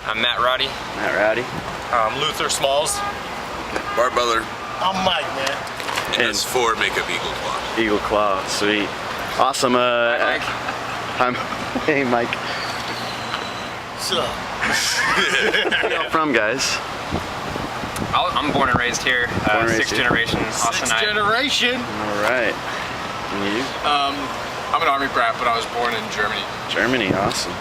I'm Matt Rade. Matt Rade. Luther Smalls. Bart Butler. I'm Mike, man. And us four make up Eagle Claw. Eagle Claw, sweet. Awesome. Hi, Mike. Hey, Mike. What's up? Where y'all from, guys? I'm born and raised here. Sixth generation Austinite. Sixth generation. All right. And you? I'm an Army brat, but I was born in Germany. Germany, awesome.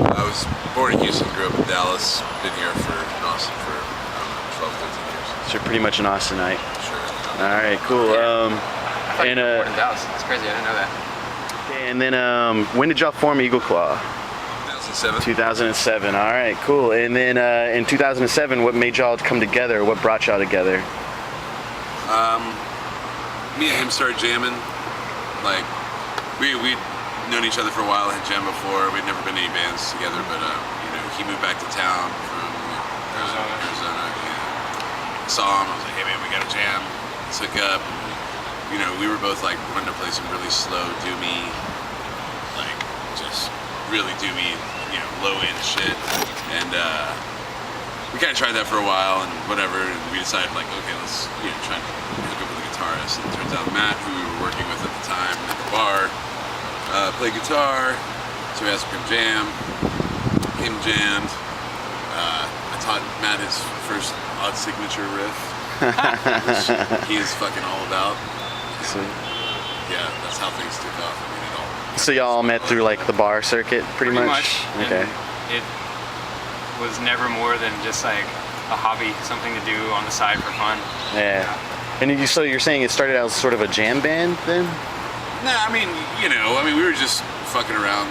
I was born in Houston, grew up in Dallas, been here in Austin for 12, 13 years. So you're pretty much an Austinite. Sure. All right, cool. I thought you were born in Dallas. That's crazy. I didn't know that. Okay, and then when did y'all form Eagle Claw? 2007. 2007. All right, cool. And then in 2007, what made y'all come together? What brought y'all together? Me and him started jamming. Like, we'd known each other for a while, had jammed before. We'd never been in any bands together, but he moved back to town from Arizona. Yeah. Saw him. I was like, hey man, we got to jam. Let's hook up. We were both like wanting to play some really slow, doomy, like just really doomy, low end shit. And we kind of tried that for a while and whatever. And we decided like, okay, let's try to hook up with a guitarist. And it turns out Matt, who we were working with at the time at the bar, played guitar. So we asked him to come jam. Came jammed. I taught Matt his first odd signature riff, which he is fucking all about. Sweet. Yeah, that's how things took off. I mean, it all. So y'all met through like the bar circuit, pretty much? Okay. And it was never more than just like a hobby, something to do on the side for fun. Yeah. And so you're saying it started out as sort of a jam band then? Nah, I mean, we were just fucking around,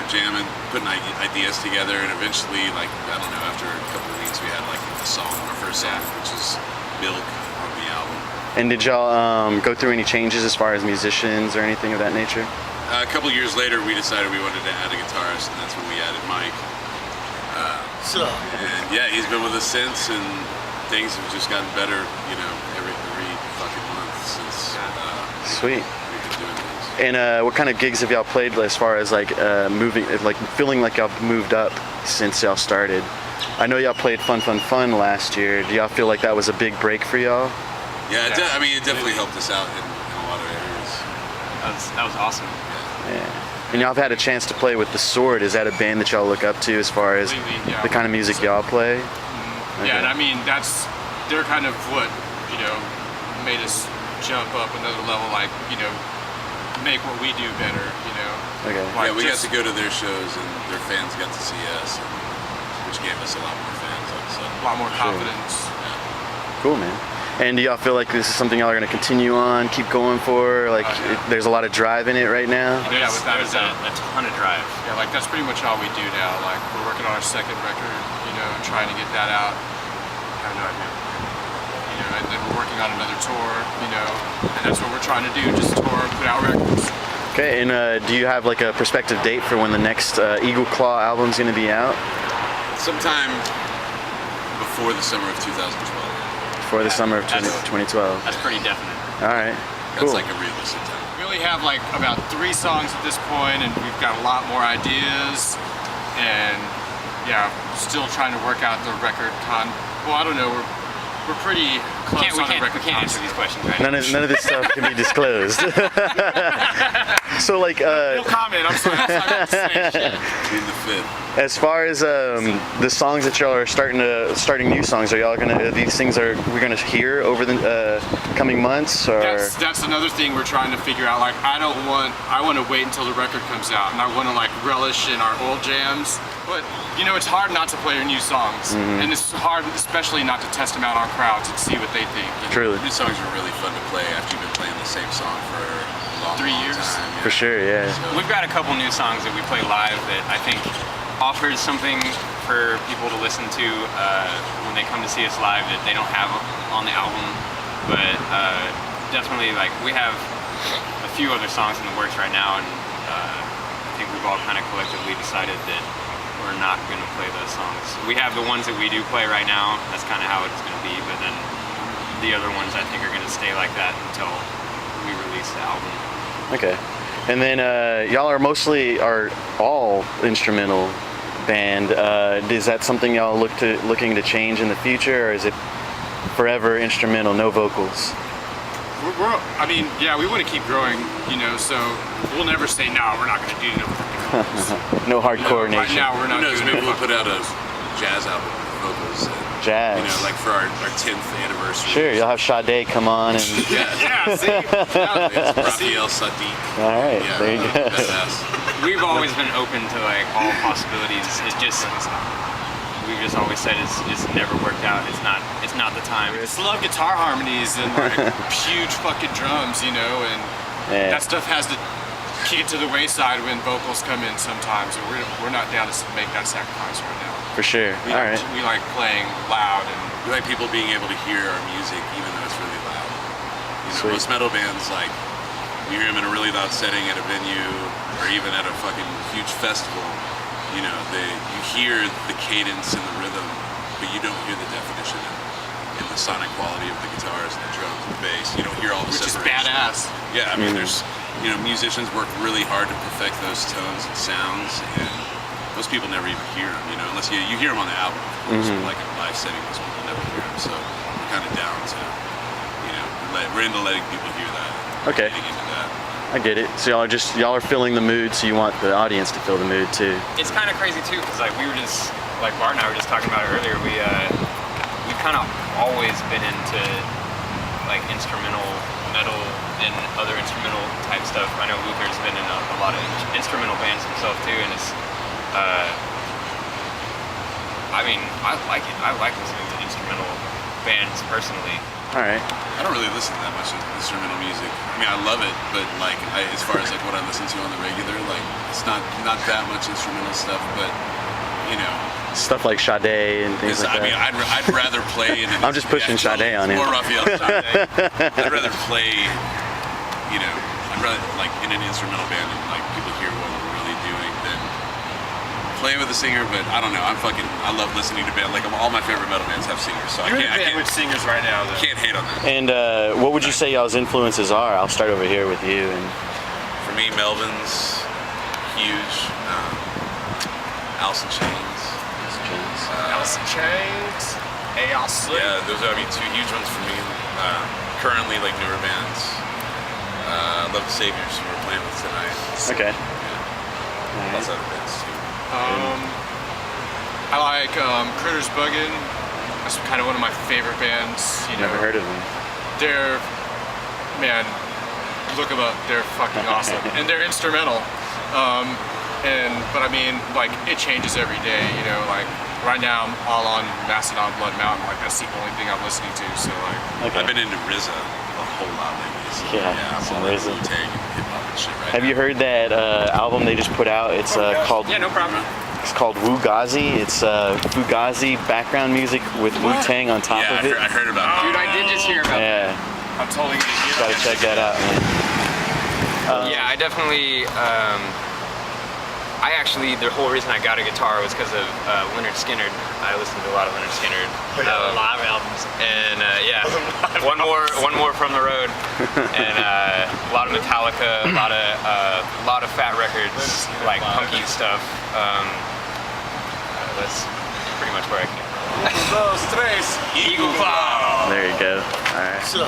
jamming, putting ideas together, and eventually, like, I don't know, after a couple of weeks, we had like a song, our first song, which is Milk on the album. And did y'all go through any changes as far as musicians or anything of that nature? A couple of years later, we decided we wanted to add a guitarist, and that's when we added Mike. What's up? And yeah, he's been with us since, and things have just gotten better, every fucking month since. Sweet. We've been doing things. And what kind of gigs have y'all played as far as like moving, like feeling like y'all moved up since y'all started? I know y'all played Fun last year. Do y'all feel like that was a big break for y'all? Yeah, it definitely helped us out in a lot of areas. That was awesome. Yeah. And y'all have had a chance to play with The Sword. Is that a band that y'all look up to as far as the kind of music y'all play? Mm-hmm. Yeah, and I mean, they're kind of what, made us jump up another level, like, make what we do better, Okay. Like we got to go to their shows and their fans got to see us, which gave us a lot more fans. A lot more confidence. Cool, man. And do y'all feel like this is something y'all are going to continue on, keep going for? Like, there's a lot of drive in it right now? Yeah, without There's a ton of drive. Yeah, like that's pretty much all we do now. Like we're working on our second record, trying to get that out. I have no idea. And then we're working on another tour, and that's what we're trying to do, just tour, put out records. Okay, and do you have like a prospective date for when the next Eagle Claw album's going to be out? Sometime before the summer of 2012. Before the summer of 2012. That's pretty definite. All right, cool. That's like a realistic time. We only have like about 3 songs at this point, and we've got a lot more ideas, and yeah, still trying to work out the record well, I don't know, we're pretty close on the record. We can't answer these questions right now. None of this stuff can be disclosed. So like, No comment, I'm sorry, that's not what to say shit. In the fifth. as far as the songs that y'all are starting new songs, are y'all gonna these things we're gonna hear over the coming months, or? That's another thing we're trying to figure out. Like I want to wait until the record comes out, and I want to like relish in our old jams. But it's hard not to play your new songs, and it's hard, especially not to test them out on crowds and see what they think. Truly. New songs are really fun to play after you've been playing the same song for a long 3 years. time. For sure, yeah. We've got a couple new songs that we play live that I think offers something for people to listen to when they come to see us live that they don't have on the album. But definitely, like, we have a few other songs in the works right now, and I think we've all kind of collectively decided that we're not going to play those songs. We have the ones that we do play right now. That's kind of how it's going to be. But then the other ones I think are going to stay like that until we release the album. Okay. And then y'all are all instrumental band. Is that something y'all looking to change in the future, or is it forever instrumental, no vocals? I mean, yeah, we want to keep growing, you know, so we'll never say, no, we're not going to do no vocals. No hardcore Right nation. now, we're not Who knows? doing Maybe no we'll put out a jazz album with vocals. And, Jazz. you know, like for our 10th anniversary. Sure, you'll have Sade come on and. Yeah, see? Yeah, It's Raphael Sadiq. All right, Yeah, there you go. badass. We've always been open to like all possibilities. It's just we've just always said it's never worked out. It's not the time. I just love guitar harmonies and like huge fucking drums, you know, and Yeah. that stuff has to kick it to the wayside when vocals come in sometimes. And we're not down to make that sacrifice right now. For sure. All right. We like playing loud and We like people being able to hear our music even though it's really loud. You know, Sweet. most metal bands, like, you hear them in a really loud setting at a venue or even at a fucking huge festival, you know, you hear the cadence and the rhythm, but you don't hear the definition in the sonic quality of the guitars and the drums and the bass. You don't hear all the which is separation. badass. Yeah, I mean, there's, you know, musicians work really hard to perfect those tones and sounds, and most people never even hear them, you know, unless you hear them on the album, of course, but like in a live setting, most people never hear them, so we're kind of down to, you know, we're into letting people hear that. Okay. Getting into that. I get it. So y'all are filling the mood, so you want the audience to feel the mood too. It's kind of crazy too, because like we were just like Bart and I were just talking about it earlier. We've kind of always been into like instrumental metal and other instrumental type stuff. I know Luther's been in a lot of instrumental bands himself too, and it's I mean, I like it. I like listening to instrumental bands personally. All right. I don't really listen to that much instrumental music. I mean, I love it, but like, as far as like what I listen to on the regular, like, it's not that much instrumental stuff, but, you know. Stuff like Sade and things like I mean, that. I'd rather play in an I'm just pushing Sade on it's him. more Raphael Sade. I'd rather play, you know, I'd rather like in an instrumental band and like people hear what we're really doing than play with a singer. But I don't know, I love listening to band. Like all my favorite metal bands have singers, so You're I in a band can't with singers right now, though. can't hate on that. And what would you say y'all's influences are? I'll start over here with you. And For me, Melvin's huge. Alice in Chains. Alice in Chains, A.R. Slick. Yeah, those are two huge ones for me. Currently, like newer bands. I love the Saviors who we're playing with tonight. okay. Yeah. Lots of other bands too. I like Critters Buggin'. That's kind of one of my favorite bands. You know, Never heard of them. They're, man, look them up. They're fucking awesome, and they're instrumental. But I mean, like it changes every day. You know, like right now I'm all on Mastodon Blood Mountain. Like that's the only thing I'm listening to. So like, Okay. I've been into RZA a whole lot lately. So, Yeah, I'm some all into RZA. Wu-Tang and hip hop and shit right Have now. you heard that album they just put out? It's called Yeah, no problem. It's called Wugazi. It's Fugazi background music with Wu-Tang on top Yeah, of it. I heard about that. Dude, I did just hear about that. Yeah, I'm totally gonna hear gotta check that out, man. Yeah, I definitely. I actually, the whole reason I got a guitar was because of Leonard Skinner. I listened to a lot of Leonard Skinner. live albums. And yeah, one more from the road, and a lot of Metallica, a lot of Fat Records, like punky stuff. That's pretty much where I came from. Dos, tres. Eagle Claw. There you go. All right. So.